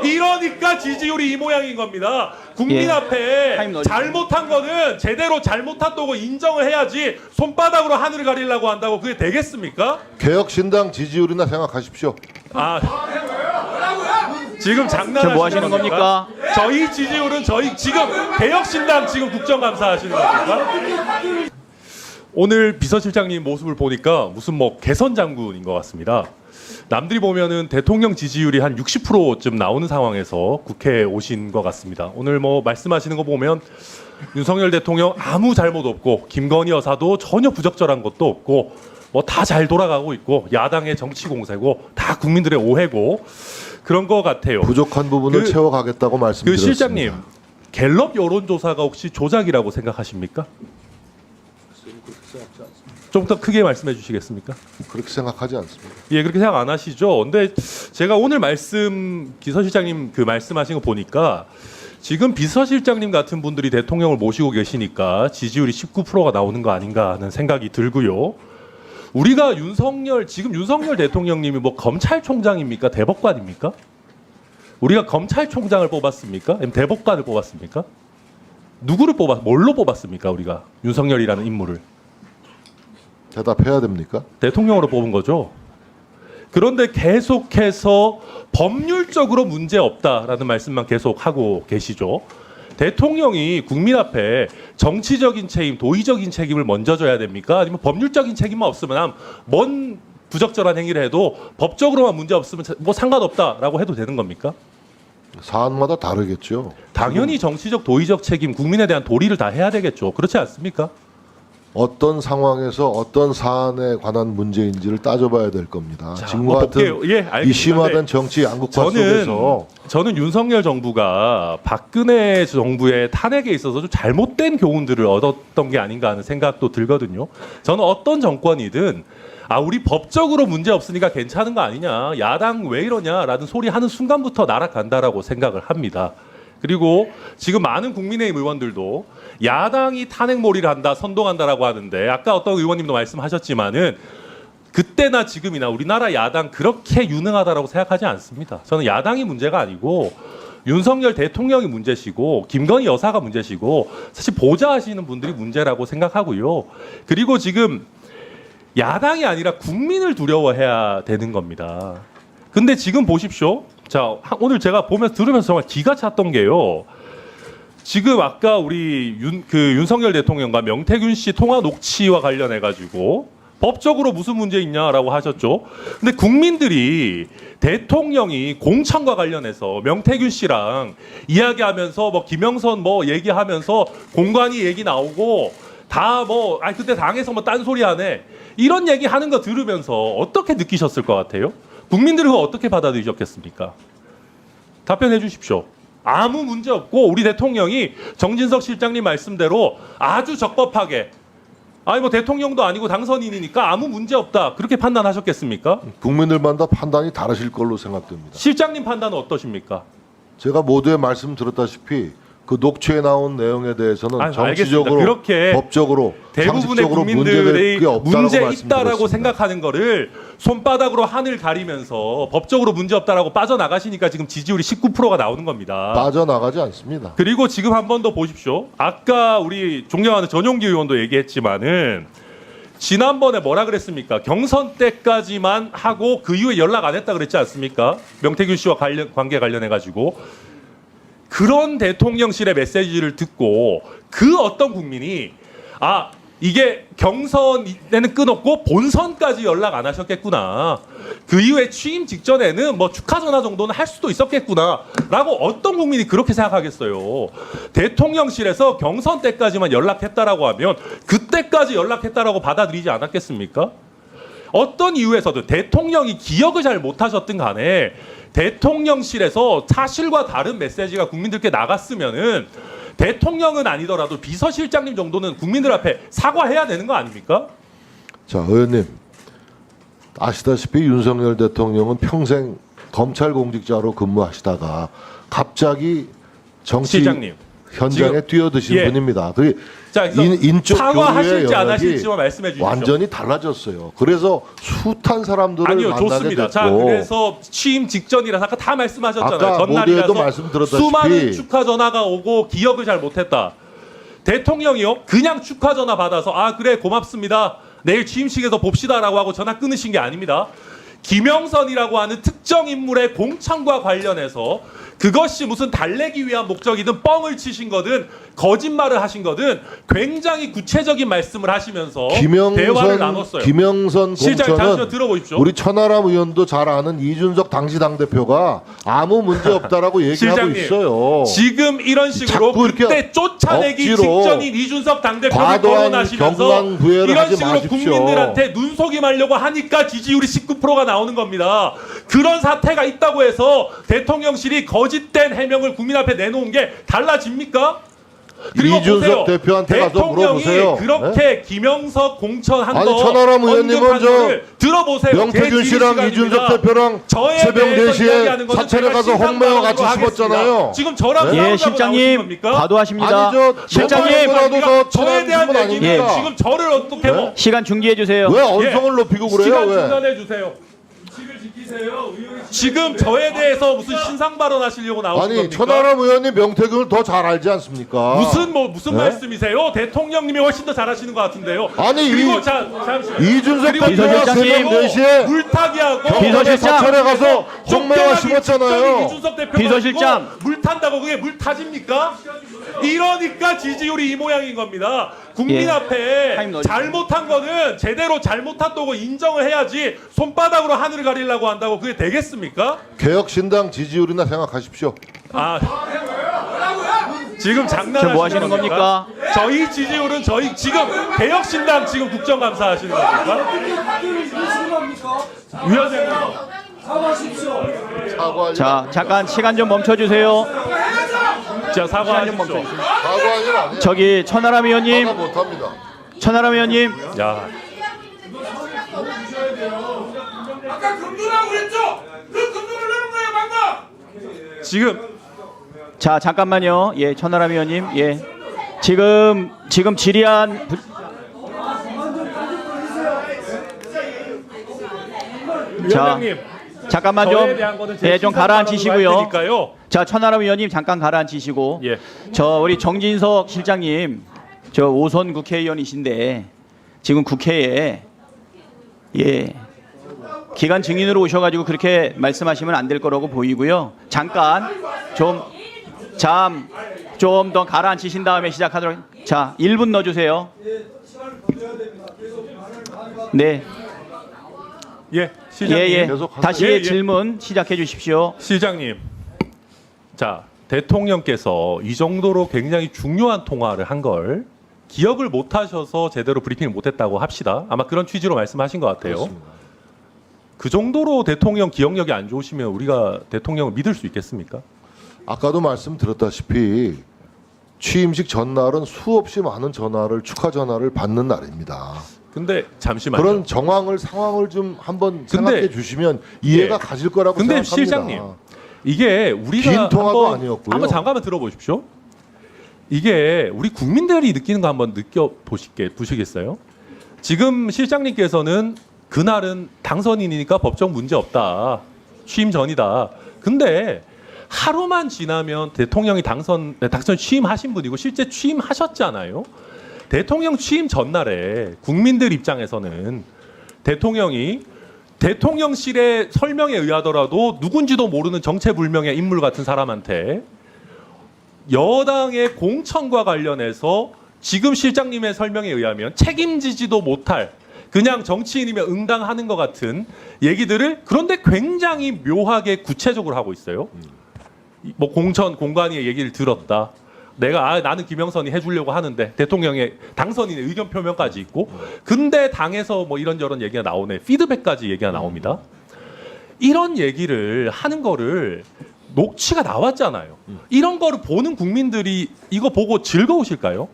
이러니까 지지율이 이 모양인 겁니다. 국민 예. 앞에 타임 넣어주세요. 잘못한 거는 제대로 잘못했다고 인정을 해야지 손바닥으로 하늘을 가리려고 한다고 그게 되겠습니까? 개혁신당 지지율이나 생각하십시오. 아, 지금 장난하시는 지금 뭐 하시는 겁니까? 저희 지지율은 저희 지금 개혁신당 지금 국정감사 하시는 겁니까? 오늘 비서실장님 모습을 보니까 무슨 뭐 개선 장군인 것 같습니다. 남들이 보면은 대통령 지지율이 한 60%쯤 나오는 상황에서 국회에 오신 것 같습니다. 오늘 뭐 말씀하시는 거 보면 윤석열 대통령 아무 잘못 없고 김건희 여사도 전혀 부적절한 것도 없고 뭐 다 잘 돌아가고 있고 야당의 정치 공세고 다 국민들의 오해고 그런 것 같아요. 부족한 부분을 채워가겠다고 그 말씀드렸습니다. 실장님, 갤럽 여론조사가 혹시 조작이라고 생각하십니까? 좀 더 크게 말씀해 주시겠습니까? 그렇게 생각하지 않습니다. 예, 그렇게 생각 안 하시죠? 근데 제가 오늘 비서실장님 그 말씀하신 거 보니까 지금 비서실장님 같은 분들이 대통령을 모시고 계시니까 지지율이 19%가 나오는 거 아닌가 하는 생각이 들고요. 우리가 지금 윤석열 대통령님이 뭐 검찰총장입니까? 대법관입니까? 우리가 검찰총장을 뽑았습니까? 아니면 대법관을 뽑았습니까? 뭘로 뽑았습니까? 우리가 윤석열이라는 인물을 대답해야 됩니까? 대통령으로 뽑은 거죠. 그런데 계속해서 법률적으로 문제 없다라는 말씀만 계속 하고 계시죠. 대통령이 국민 앞에 정치적인 책임, 도의적인 책임을 먼저 져야 됩니까? 아니면 법률적인 책임만 없으면 뭔 부적절한 행위를 해도 법적으로만 문제 없으면 뭐 상관없다라고 해도 되는 겁니까? 사안마다 다르겠죠. 당연히 정치적, 도의적 책임, 국민에 대한 도리를 다 해야 되겠죠. 그렇지 않습니까? 어떤 상황에서 어떤 사안에 관한 문제인지를 따져봐야 될 겁니다. 자, 지금과 뭐 같은 볼게요. 예, 알겠습니다. 이 심화된 정치 양극화 속에서 저는 윤석열 정부가 박근혜 정부의 탄핵에 있어서 좀 잘못된 교훈들을 얻었던 게 아닌가 하는 생각도 들거든요. 저는 어떤 정권이든 우리 법적으로 문제 없으니까 괜찮은 거 아니냐, 야당 왜 이러냐라는 소리 하는 순간부터 날아간다라고 생각을 합니다. 그리고 지금 많은 국민의힘 의원들도 야당이 탄핵몰이를 한다, 선동한다라고 하는데 아까 어떤 의원님도 말씀하셨지만은 그때나 지금이나 우리나라 야당 그렇게 유능하다라고 생각하지 않습니다. 저는 야당이 문제가 아니고 윤석열 대통령이 문제시고 김건희 여사가 문제시고 사실 보좌하시는 분들이 문제라고 생각하고요. 그리고 지금 야당이 아니라 국민을 두려워해야 되는 겁니다. 근데 지금 보십시오. 자, 오늘 제가 들으면서 정말 기가 찼던 게요. 지금 아까 우리 윤석열 대통령과 명태균 씨 통화 녹취와 관련해 가지고 법적으로 무슨 문제 있냐라고 하셨죠. 근데 국민들이 대통령이 공천과 관련해서 명태균 씨랑 이야기하면서 뭐 김영선 뭐 얘기하면서 공관위 얘기 나오고 다 뭐 그때 당에서 뭐 딴소리 하네 이런 얘기 하는 거 들으면서 어떻게 느끼셨을 것 같아요? 국민들은 어떻게 받아들이셨겠습니까? 답변해 주십시오. 아무 문제 없고 우리 대통령이 정진석 실장님 말씀대로 아주 적법하게 뭐 대통령도 아니고 당선인이니까 아무 문제 없다 그렇게 판단하셨겠습니까? 국민들마다 판단이 다르실 걸로 생각됩니다. 실장님 판단은 어떠십니까? 제가 모두의 말씀 들었다시피 그 녹취에 나온 내용에 대해서는 정치적으로, 그렇게 법적으로, 대부분의 상식적으로 국민들의 문제 있다라고 말씀드렸습니다. 생각하는 거를 손바닥으로 하늘 가리면서 법적으로 문제 없다라고 빠져나가시니까 지금 지지율이 19%가 나오는 겁니다. 빠져나가지 않습니다. 그리고 지금 한 번 더 보십시오. 아까 우리 존경하는 전용기 의원도 얘기했지만은 지난번에 뭐라 그랬습니까? 경선 때까지만 하고 그 이후에 연락 안 했다 그랬지 않습니까? 명태균 씨와 관계 관련해 가지고 그런 대통령실의 메시지를 듣고 그 어떤 국민이 이게 경선에는 끊었고 본선까지 연락 안 하셨겠구나. 그 이후에 취임 직전에는 뭐 축하 전화 정도는 할 수도 있었겠구나. 라고 어떤 국민이 그렇게 생각하겠어요. 대통령실에서 경선 때까지만 연락했다라고 하면 그때까지 연락했다라고 받아들이지 않았겠습니까? 어떤 이유에서든 대통령이 기억을 잘 못하셨든 간에 대통령실에서 사실과 다른 메시지가 국민들께 나갔으면은 대통령은 아니더라도 비서실장님 정도는 국민들 앞에 사과해야 되는 거 아닙니까? 자, 의원님 아시다시피 윤석열 대통령은 평생 검찰 공직자로 근무하시다가 갑자기 정치 실장님 현장에 지금- 뛰어드신 예. 분입니다. 그 자, 그래서 인적 교류의 사과하실지 안 영역이 하실지만 말씀해 주십시오. 완전히 달라졌어요. 그래서 숱한 사람들을 아니요, 만나게 좋습니다. 됐고 자, 그래서 취임 직전이라서 아까 다 말씀하셨잖아요. 아까 전날이라서 모두에도 말씀드렸다시피 수많은 축하 전화가 오고 기억을 잘 못했다. 대통령이요, 그냥 축하 전화 받아서 아 그래 고맙습니다. 내일 취임식에서 봅시다라고 하고 전화 끊으신 게 아닙니다. 김영선이라고 하는 특정 인물의 공천과 관련해서 그것이 무슨 달래기 위한 목적이든 뻥을 치신 거든 거짓말을 하신 거든 굉장히 구체적인 말씀을 하시면서 대화를 나눴어요. 김영선 실장 잠시만 공천은 들어보십시오. 우리 천하람 의원도 잘 아는 이준석 당시 당대표가 아무 문제 없다라고 얘기하고 실장님, 있어요. 지금 이런 식으로 자꾸 이렇게 그때 쫓아내기 억지로 직전인 이준석 당대표를 과도한 거론하시면서 경강부회를 이런 하지 식으로 마십시오. 국민들한테 눈속임하려고 하니까 지지율이 19%가 나오는 겁니다. 그런 사태가 있다고 해서 대통령실이 거짓된 해명을 국민 앞에 내놓은 게 달라집니까? 그리고 이준석 보세요. 대표한테 가서 대통령이 물어보세요. 그렇게 김영석 공천한 아니, 거 천하람 의원님은 언급한 저 거를 들어보세요. 명태균 제 씨랑 지휘 이준석 시간입니다. 대표랑 저에 새벽 대해서 4시에 이야기하는 거는 사찰에 제가 가서 신상 홍매와 같이 발언으로 씹었잖아요. 하겠습니다. 지금 저랑 네? 싸우자고 예, 나오신 실장님 겁니까? 과도하십니다. 아니 저 실장님 너무나도 더 저에 친한 대한 분은 얘기는 아닙니까? 지금 저를 어떻게 뭐 시간 중지해 주세요. 왜 언성을 높이고 그래요? 시간 왜? 중단해 주세요. 지금 저에 대해서 무슨 신상 발언하시려고 나오는 아니 겁니까? 천하람 의원님 명태균을 더 잘 알지 않습니까? 무슨 네? 말씀이세요? 대통령님이 훨씬 더 잘하시는 것 같은데요. 아니, 그리고 잠시만. 이준석 그리고 대표가 새벽 4시에 물타기하고 비서실장. 사찰에 가서 홍매와 쫓겨나기 씹었잖아요. 직전인 이준석 대표가 비서실장. 있고 물 탄다고 그게 물 타집니까? 이러니까 지지율이 이 모양인 겁니다. 국민 예. 앞에 타임 넣어주세요. 잘못한 거는 제대로 잘못했다고 인정을 해야지 손바닥으로 하늘을 가리려고 한다고 그게 되겠습니까? 개혁신당 지지율이나 생각하십시오. 아 지금 장난하시는 지금 뭐 하시는 겁니까? 저희 지지율은 저희 지금 개혁신당 지금 국정감사 하시는 겁니까? 위원장님 사과 자, 잠깐 시간 좀 멈춰 주세요. 자 사과하십시오. 사과 일 아니에요. 저기 천하람 의원님, 사과 못합니다. 천하람 의원님, 야 아까 금도라고 그랬죠? 그 금도를 내는 거예요 방금. 지금 자 잠깐만요. 예, 천하람 의원님, 예, 지금 질의한 위원장님 잠깐만 저에 좀, 대한 거는 제 예, 좀 신상 가라앉히시고요. 발언으로 할 테니까요. 자, 천하람 의원님 잠깐 가라앉히시고, 예. 저 우리 정진석 실장님, 저 5선 국회의원이신데 지금 국회에 예 기간 증인으로 오셔가지고 그렇게 말씀하시면 안 될 거라고 보이고요. 잠깐 좀 더 가라앉히신 다음에 시작하도록. 자, 1분 넣어주세요. 네, 예, 시장님. 예. 계속 다시 예, 예. 질문 시작해 주십시오. 시장님. 자, 대통령께서 이 정도로 굉장히 중요한 통화를 한 걸 기억을 못 하셔서 제대로 브리핑을 못 했다고 합시다. 아마 그런 취지로 말씀하신 것 같아요. 그렇습니다. 그 정도로 대통령 기억력이 안 좋으시면 우리가 대통령을 믿을 수 있겠습니까? 아까도 말씀드렸다시피 취임식 전날은 수없이 많은 전화를 축하 전화를 받는 날입니다. 근데 잠시만요. 그런 상황을 좀 한번 근데- 생각해 주시면 이해가 예. 가질 거라고 근데 생각합니다. 실장님, 이게 우리가 긴 통화도 아니었고요. 한번 잠깐만 들어보십시오. 이게 우리 국민들이 느끼는 거 한번 보시겠어요? 지금 실장님께서는 그날은 당선인이니까 법적 문제 없다. 취임 전이다. 근데 하루만 지나면 대통령이 당선 취임하신 분이고 실제 취임하셨잖아요. 대통령 취임 전날에 국민들 입장에서는 대통령이 대통령실의 설명에 의하더라도 누군지도 모르는 정체불명의 인물 같은 사람한테 여당의 공천과 관련해서 지금 실장님의 설명에 의하면 책임지지도 못할 그냥 정치인이면 응당하는 것 같은 얘기들을 그런데 굉장히 묘하게 구체적으로 하고 있어요. 뭐 공관위의 얘기를 들었다. 나는 김영선이 해주려고 하는데 대통령의 당선인의 의견 표명까지 있고 근데 당에서 뭐 이런저런 얘기가 나오네. 피드백까지 얘기가 나옵니다. 이런 얘기를 하는 거를 녹취가 나왔잖아요. 이런 거를 보는 국민들이 이거 보고 즐거우실까요?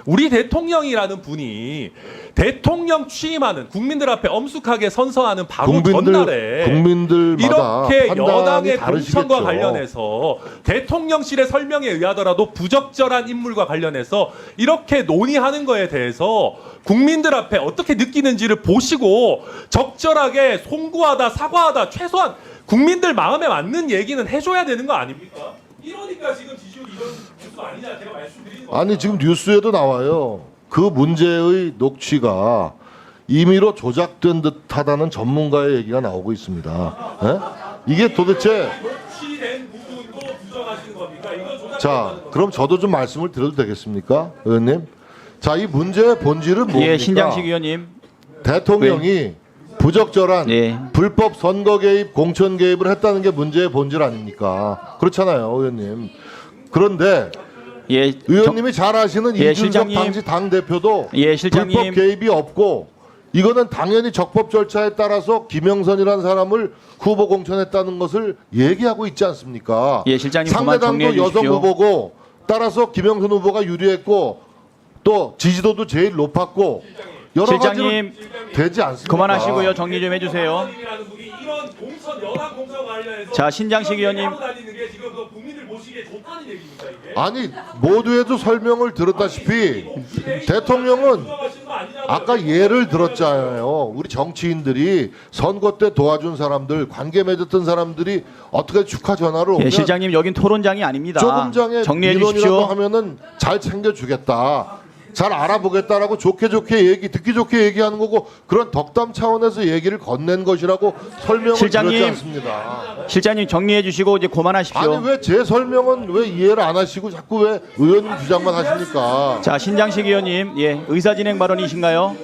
우리 대통령이라는 분이 대통령 취임하는 국민들 앞에 엄숙하게 선서하는 바로 전날에 국민들마다 이렇게 판단이 여당의 다르시겠죠. 공천과 관련해서 대통령실의 설명에 의하더라도 부적절한 인물과 관련해서 이렇게 논의하는 거에 대해서 국민들 앞에 어떻게 느끼는지를 보시고 적절하게 송구하다 사과하다 최소한 국민들 마음에 맞는 얘기는 해줘야 되는 거 아닙니까? 이러니까 지금 지지율 이런 뉴스 아니냐 제가 말씀드리는 거예요. 아니 지금 뉴스에도 나와요. 그 문제의 녹취가 임의로 조작된 듯하다는 전문가의 얘기가 나오고 있습니다. 예? 이게 도대체 녹취된 부분도 부정하시는 겁니까? 이거 조작. 자 그럼 저도 좀 말씀을 드려도 되겠습니까, 의원님? 자 이 문제의 본질은 뭡니까? 예, 신장식 의원님. 대통령이 부적절한 네. 불법 선거 개입, 공천 개입을 했다는 게 문제의 본질 아닙니까? 그렇잖아요, 의원님. 그런데 예, 의원님이 잘 아시는 예, 이준석 실장님. 당시 당 대표도 예, 실장님. 불법 개입이 없고 이거는 당연히 적법 절차에 따라서 김영선이라는 사람을 후보 공천했다는 것을 얘기하고 있지 않습니까? 예, 실장님 그만 정리해 상대당도 여성 주십시오. 후보고 따라서 김영선 후보가 유리했고 또 지지도도 제일 높았고 여러 실장님, 가지로 되지 않습니까? 그만하시고요. 정리 좀 해주세요. 이라는 분이 이런 공천 여당 공천 관련해서 자, 신장식 의원님. 하고 다니는 게 지금 그 국민들 보시기에 좋다는 얘기입니까 이게? 아니 모두에도 설명을 들었다시피 대통령은 부정하시는 거 아니냐고요. 아까 예를 들었잖아요. 우리 정치인들이 선거 때 도와준 사람들, 관계 맺었던 사람들이 어떻게 축하 전화를 예, 오면 실장님 여긴 토론장이 아닙니다. 조금 전에 정리해 민원이라도 주십시오. 하면은 잘 챙겨주겠다. 잘 알아보겠다라고 좋게 듣기 좋게 얘기하는 거고 그런 덕담 차원에서 얘기를 건넨 것이라고 설명을 실장님. 드렸지 않습니다. 실장님 정리해 주시고 이제 그만하십시오. 아니 왜 제 설명은 왜 이해를 안 하시고 자꾸 왜 의원님 주장만 하십니까? 자, 신장식 의원님, 예, 의사진행 발언이신가요?